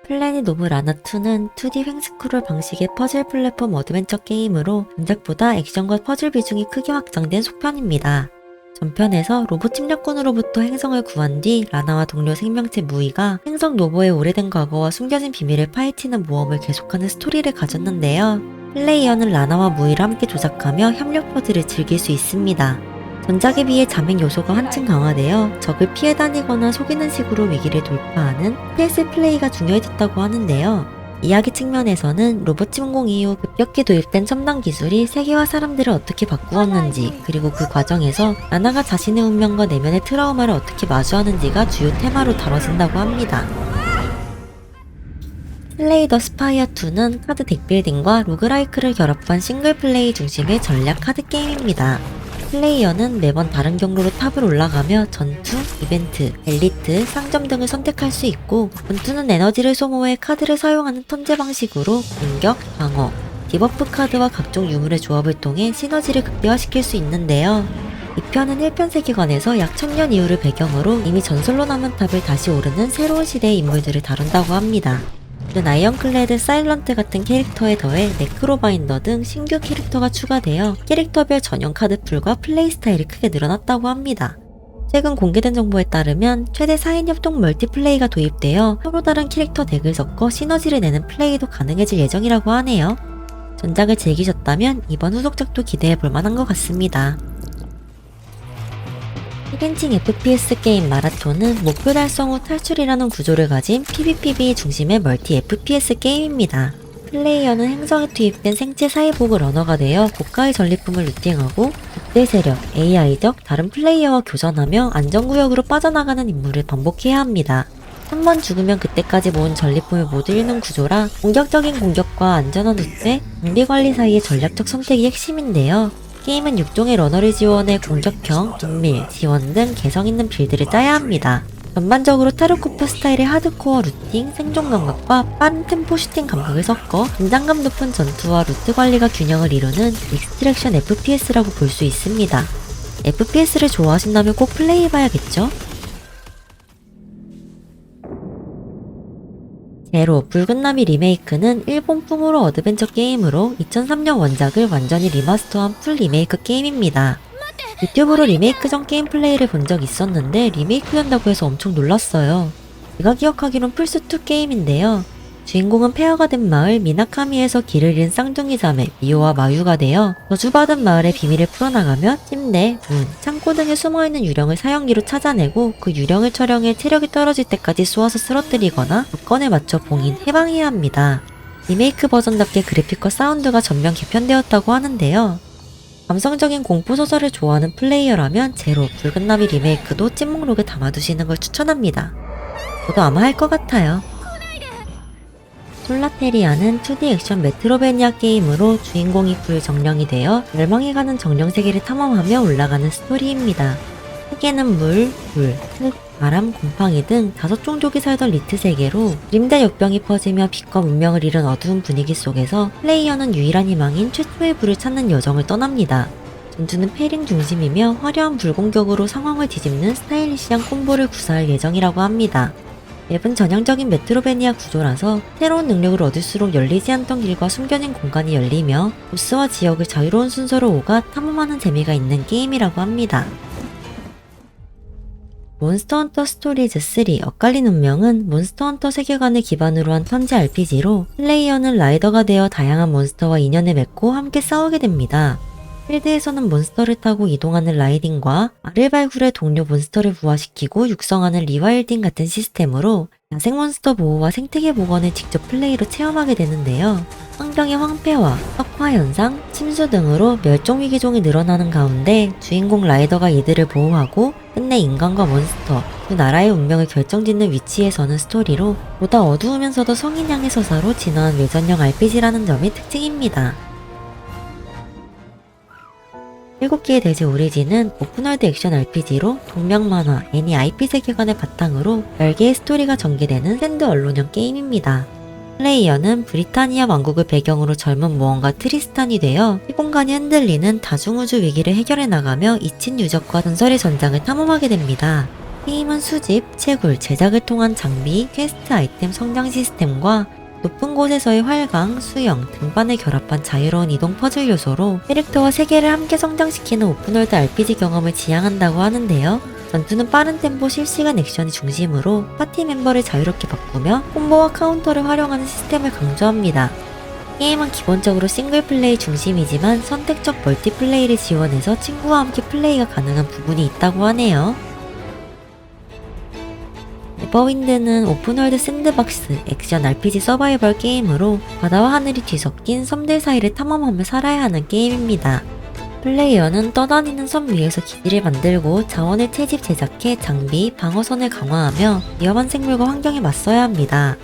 플래닛 오브 라나2는 2D 횡스크롤 방식의 퍼즐 플랫폼 어드벤처 게임으로 전작보다 액션과 퍼즐 비중이 크게 확장된 속편입니다. 전편에서 로봇 침략군으로부터 행성을 구한 뒤 라나와 동료 생명체 무이가 행성 노보의 오래된 과거와 숨겨진 비밀을 파헤치는 모험을 계속하는 스토리를 가졌는데요. 플레이어는 라나와 무이를 함께 조작하며 협력 퍼즐을 즐길 수 있습니다. 전작에 비해 자맹 요소가 한층 강화되어 적을 피해 다니거나 속이는 식으로 위기를 돌파하는 스텔스 플레이가 중요해졌다고 하는데요. 이야기 측면에서는 로봇 침공 이후 급격히 도입된 첨단 기술이 세계와 사람들을 어떻게 바꾸었는지, 그리고 그 과정에서 라나가 자신의 운명과 내면의 트라우마를 어떻게 마주하는지가 주요 테마로 다뤄진다고 합니다. 슬레이 더 스파이어2는 카드 덱빌딩과 로그라이크를 결합한 싱글플레이 중심의 전략 카드 게임입니다. 플레이어는 매번 다른 경로로 탑을 올라가며 전투, 이벤트, 엘리트, 상점 등을 선택할 수 있고, 전투는 에너지를 소모해 카드를 사용하는 턴제 방식으로 공격, 방어, 디버프 카드와 각종 유물의 조합을 통해 시너지를 극대화시킬 수 있는데요. 이 편은 1편 세계관에서 약 1000년 이후를 배경으로 이미 전설로 남은 탑을 다시 오르는 새로운 시대의 인물들을 다룬다고 합니다. 아이언클레드, 사일런트 같은 캐릭터에 더해 네크로바인더 등 신규 캐릭터가 추가되어 캐릭터별 전용 카드풀과 플레이 스타일이 크게 늘어났다고 합니다. 최근 공개된 정보에 따르면 최대 4인 협동 멀티플레이가 도입되어 서로 다른 캐릭터 덱을 섞어 시너지를 내는 플레이도 가능해질 예정이라고 하네요. 전작을 즐기셨다면 이번 후속작도 기대해볼 만한 것 같습니다. 1인칭 FPS 게임 마라톤은 목표 달성 후 탈출이라는 구조를 가진 PVPB 중심의 멀티 FPS 게임입니다. 플레이어는 행성에 투입된 생체 사이보그 러너가 되어 고가의 전리품을 루팅하고 국대 세력, AI적 다른 플레이어와 교전하며 안전구역으로 빠져나가는 임무를 반복해야 합니다. 한 번 죽으면 그때까지 모은 전리품을 모두 잃는 구조라 공격적인 공격과 안전한 우대, 장비 관리 사이의 전략적 선택이 핵심인데요. 게임은 6종의 러너를 지원해 공격형, 은밀, 지원 등 개성있는 빌드를 짜야 합니다. 전반적으로 타르코프 스타일의 하드코어 루팅, 생존 감각과 빠른 템포 슈팅 감각을 섞어 긴장감 높은 전투와 루트 관리가 균형을 이루는 익스트랙션 FPS라고 볼 수 있습니다. FPS를 좋아하신다면 꼭 플레이해봐야겠죠? 제로 붉은 나비 리메이크는 일본풍으로 어드벤처 게임으로 2003년 원작을 완전히 리마스터한 풀 리메이크 게임입니다. 유튜브로 리메이크 전 게임 플레이를 본 적 있었는데 리메이크된다고 해서 엄청 놀랐어요. 제가 기억하기론 플스2 게임인데요. 주인공은 폐허가 된 마을 미나카미에서 길을 잃은 쌍둥이 자매 미오와 마유가 되어 저주받은 마을의 비밀을 풀어나가며 침대, 문, 창고 등에 숨어있는 유령을 사형기로 찾아내고 그 유령을 처령해 체력이 떨어질 때까지 쏘아서 쓰러뜨리거나 조건에 맞춰 봉인, 해방해야 합니다. 리메이크 버전답게 그래픽과 사운드가 전면 개편되었다고 하는데요. 감성적인 공포소설을 좋아하는 플레이어라면 제로, 붉은 나비 리메이크도 찐목록에 담아두시는 걸 추천합니다. 저도 아마 할 것 같아요. 솔라테리아는 2D 액션 메트로베니아 게임으로 주인공이 불정령이 되어 멸망해가는 정령세계를 탐험하며 올라가는 스토리입니다. 세계는 물, 불, 흙, 바람, 곰팡이 등 5종족이 살던 리트 세계로 그림자 역병이 퍼지며 빛과 문명을 잃은 어두운 분위기 속에서 플레이어는 유일한 희망인 최초의 불을 찾는 여정을 떠납니다. 전투는 패링 중심이며 화려한 불공격으로 상황을 뒤집는 스타일리시한 콤보를 구사할 예정이라고 합니다. 맵은 전형적인 메트로베니아 구조라서 새로운 능력을 얻을수록 열리지 않던 길과 숨겨진 공간이 열리며 보스와 지역을 자유로운 순서로 오가 탐험하는 재미가 있는 게임이라고 합니다. 몬스터 헌터 스토리즈 3 엇갈린 운명은 몬스터 헌터 세계관을 기반으로 한 턴제 RPG로 플레이어는 라이더가 되어 다양한 몬스터와 인연을 맺고 함께 싸우게 됩니다. 필드에서는 몬스터를 타고 이동하는 라이딩과 알을 발굴해 동료 몬스터를 부화시키고 육성하는 리와일딩 같은 시스템으로 야생 몬스터 보호와 생태계 복원을 직접 플레이로 체험하게 되는데요. 환경의 황폐화, 흑화 현상, 침수 등으로 멸종 위기종이 늘어나는 가운데 주인공 라이더가 이들을 보호하고 끝내 인간과 몬스터, 두 나라의 운명을 결정짓는 위치에 서는 스토리로 보다 어두우면서도 성인향의 서사로 진화한 외전형 RPG라는 점이 특징입니다. 7개의 대지 오리진은 오픈월드 액션 RPG로 동명 만화, 애니 IP 세계관을 바탕으로 10개의 스토리가 전개되는 샌드 언론형 게임입니다. 플레이어는 브리타니아 왕국을 배경으로 젊은 모험가 트리스탄이 되어 시공간이 흔들리는 다중우주 위기를 해결해 나가며 잊힌 유적과 전설의 전장을 탐험하게 됩니다. 게임은 수집, 채굴, 제작을 통한 장비, 퀘스트 아이템 성장 시스템과 높은 곳에서의 활강, 수영, 등반을 결합한 자유로운 이동 퍼즐 요소로 캐릭터와 세계를 함께 성장시키는 오픈월드 RPG 경험을 지향한다고 하는데요. 전투는 빠른 템포 실시간 액션이 중심으로 파티 멤버를 자유롭게 바꾸며 콤보와 카운터를 활용하는 시스템을 강조합니다. 게임은 기본적으로 싱글플레이 중심이지만 선택적 멀티플레이를 지원해서 친구와 함께 플레이가 가능한 부분이 있다고 하네요. 에버윈드는 오픈월드 샌드박스 액션 RPG 서바이벌 게임으로 바다와 하늘이 뒤섞인 섬들 사이를 탐험하며 살아야 하는 게임입니다. 플레이어는 떠다니는 섬 위에서 기지를 만들고 자원을 채집 제작해 장비, 방어선을 강화하며 위험한 생물과 환경에 맞서야 합니다.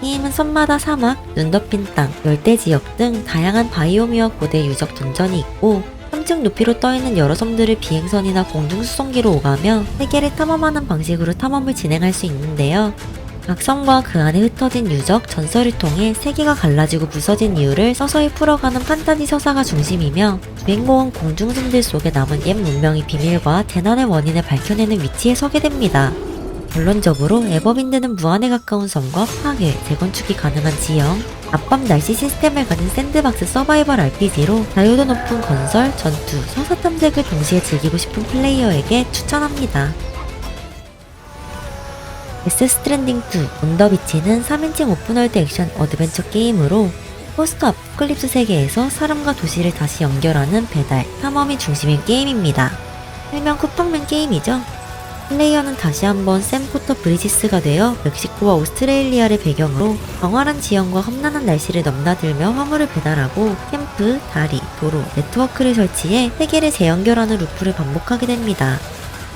게임은 섬마다 사막, 눈 덮인 땅, 열대 지역 등 다양한 바이오미와 고대 유적 dungeon이 있고 3층 높이로 떠있는 여러 섬들을 비행선이나 공중수송기로 오가며 세계를 탐험하는 방식으로 탐험을 진행할 수 있는데요. 각 섬과 그 안에 흩어진 유적, 전설을 통해 세계가 갈라지고 부서진 이유를 서서히 풀어가는 판타지 서사가 중심이며 주인공은 공중섬들 속에 남은 옛 문명의 비밀과 재난의 원인을 밝혀내는 위치에 서게 됩니다. 결론적으로 에버윈드는 무한에 가까운 섬과 파괴, 재건축이 가능한 지형, 낮밤 날씨 시스템을 가진 샌드박스 서바이벌 RPG로 자유도 높은 건설, 전투, 서사 탐색을 동시에 즐기고 싶은 플레이어에게 추천합니다. 데스 스트랜딩 2 온더비치는 3인칭 오픈월드 액션 어드벤처 게임으로 포스트 아포칼립스 세계에서 사람과 도시를 다시 연결하는 배달, 탐험이 중심인 게임입니다. 일명 쿠팡맨 게임이죠. 플레이어는 다시 한번 샘 포터 브리지스가 되어 멕시코와 오스트레일리아를 배경으로 광활한 지형과 험난한 날씨를 넘나들며 화물을 배달하고 캠프, 다리, 도로, 네트워크를 설치해 세계를 재연결하는 루프를 반복하게 됩니다.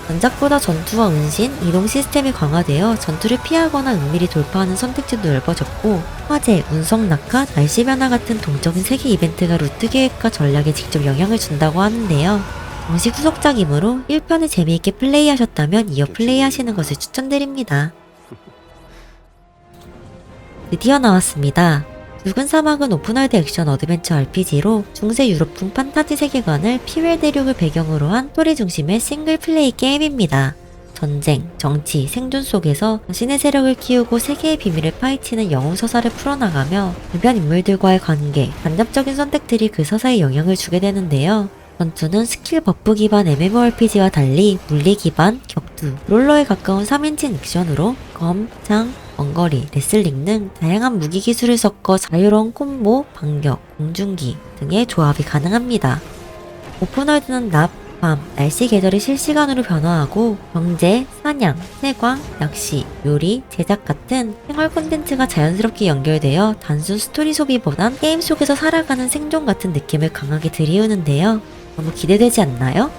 전작보다 전투와 운신, 이동 시스템이 강화되어 전투를 피하거나 은밀히 돌파하는 선택지도 넓어졌고 화재, 운석 낙하, 날씨 변화 같은 동적인 세계 이벤트가 루트 계획과 전략에 직접 영향을 준다고 하는데요. 정식 후속작이므로 1편을 재미있게 플레이하셨다면 이어 플레이하시는 것을 추천드립니다. 드디어 나왔습니다. 붉은 사막은 오픈월드 액션 어드벤처 RPG로 중세 유럽풍 판타지 세계관을 피웰 대륙을 배경으로 한 스토리 중심의 싱글 플레이 게임입니다. 전쟁, 정치, 생존 속에서 자신의 세력을 키우고 세계의 비밀을 파헤치는 영웅 서사를 풀어나가며 주변 인물들과의 관계, 간접적인 선택들이 그 서사에 영향을 주게 되는데요. 전투는 스킬 버프 기반 MMORPG와 달리 물리 기반, 격투, 롤러에 가까운 3인칭 액션으로 검, 창, 원거리, 레슬링 등 다양한 무기 기술을 섞어 자유로운 콤보, 반격, 공중기 등의 조합이 가능합니다. 오픈월드는 낮, 밤, 날씨 계절이 실시간으로 변화하고 경제, 사냥, 채광, 낚시, 요리, 제작 같은 생활 콘텐츠가 자연스럽게 연결되어 단순 스토리 소비보단 게임 속에서 살아가는 생존 같은 느낌을 강하게 들이우는데요. 너무 기대되지 않나요?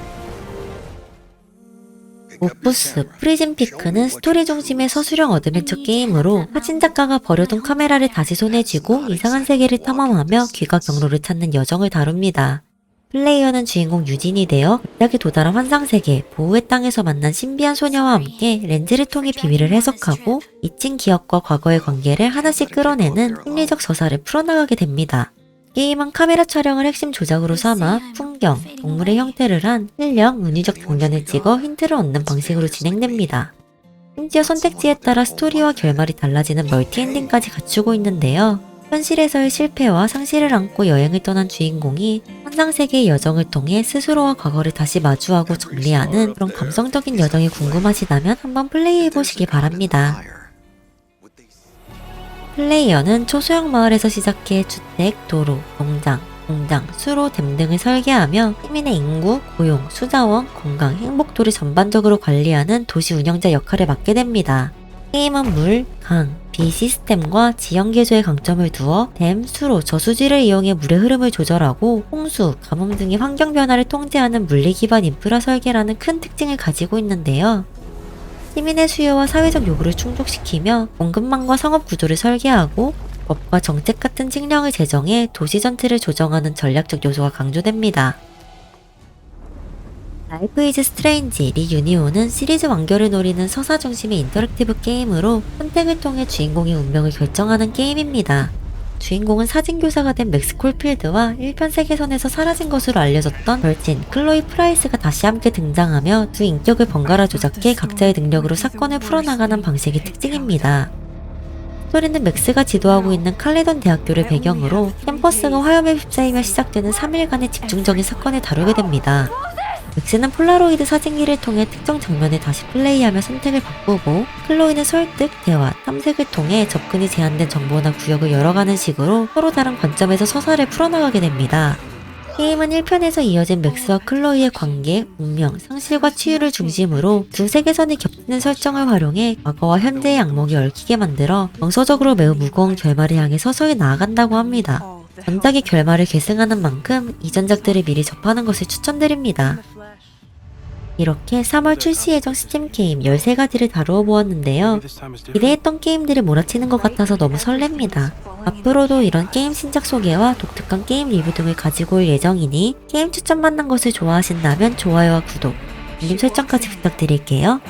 오프스 프리즌 피크는 스토리 중심의 서술형 어드벤처 게임으로 사진작가가 버려둔 카메라를 다시 손에 쥐고 이상한 세계를 탐험하며 귀가 경로를 찾는 여정을 다룹니다. 플레이어는 주인공 유진이 되어 갑자기 도달한 환상세계, 보호의 땅에서 만난 신비한 소녀와 함께 렌즈를 통해 비밀을 해석하고 잊힌 기억과 과거의 관계를 하나씩 끌어내는 심리적 서사를 풀어나가게 됩니다. 게임은 카메라 촬영을 핵심 조작으로 삼아 풍경, 동물의 형태를 한 실력, 운유적 장면을 찍어 힌트를 얻는 방식으로 진행됩니다. 심지어 선택지에 따라 스토리와 결말이 달라지는 멀티엔딩까지 갖추고 있는데요. 현실에서의 실패와 상실을 안고 여행을 떠난 주인공이 환상세계의 여정을 통해 스스로와 과거를 다시 마주하고 정리하는 그런 감성적인 여정이 궁금하시다면 한번 플레이해보시기 바랍니다. 플레이어는 초소형 마을에서 시작해 주택, 도로, 농장, 공장, 수로, 댐 등을 설계하며 시민의 인구, 고용, 수자원, 건강, 행복도를 전반적으로 관리하는 도시 운영자 역할을 맡게 됩니다. 게임은 물, 강, 비 시스템과 지형 개조에 강점을 두어 댐, 수로, 저수지를 이용해 물의 흐름을 조절하고 홍수, 가뭄 등의 환경 변화를 통제하는 물리 기반 인프라 설계라는 큰 특징을 가지고 있는데요. 시민의 수요와 사회적 요구를 충족시키며 공급망과 상업 구조를 설계하고 법과 정책 같은 측량을 제정해 도시 전체를 조정하는 전략적 요소가 강조됩니다. 라이프 이즈 스트레인지 리유니온은 시리즈 완결을 노리는 서사 중심의 인터랙티브 게임으로 선택을 통해 주인공의 운명을 결정하는 게임입니다. 주인공은 사진교사가 된 맥스 콜필드와 1편 세계선에서 사라진 것으로 알려졌던 절친 클로이 프라이스가 다시 함께 등장하며 두 인격을 번갈아 조작해 각자의 능력으로 사건을 풀어나가는 방식이 특징입니다. 스토리는 맥스가 지도하고 있는 칼레돈 대학교를 배경으로 캠퍼스가 화염에 휩싸이며 시작되는 3일간의 집중적인 사건을 다루게 됩니다. 맥스는 폴라로이드 사진기를 통해 특정 장면을 다시 플레이하며 선택을 바꾸고, 클로이는 설득, 대화, 탐색을 통해 접근이 제한된 정보나 구역을 열어가는 식으로 서로 다른 관점에서 서사를 풀어나가게 됩니다. 게임은 1편에서 이어진 맥스와 클로이의 관계, 운명, 상실과 치유를 중심으로 두 세계선이 겹치는 설정을 활용해 과거와 현재의 악몽이 얽히게 만들어 정서적으로 매우 무거운 결말을 향해 서서히 나아간다고 합니다. 전작의 결말을 계승하는 만큼 이전작들을 미리 접하는 것을 추천드립니다. 이렇게 3월 출시 예정 스팀 게임 13가지를 다루어 보았는데요. 기대했던 게임들을 몰아치는 것 같아서 너무 설렙니다. 앞으로도 이런 게임 신작 소개와 독특한 게임 리뷰 등을 가지고 올 예정이니 게임 추천받는 것을 좋아하신다면 좋아요와 구독, 알림 설정까지 부탁드릴게요.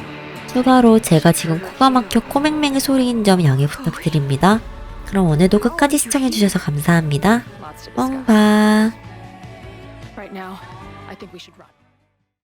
추가로 제가 지금 코가 막혀 코맹맹의 소리인 점 양해 부탁드립니다. 그럼 오늘도 끝까지 시청해주셔서 감사합니다. 뻥바. Right now, I think we should run.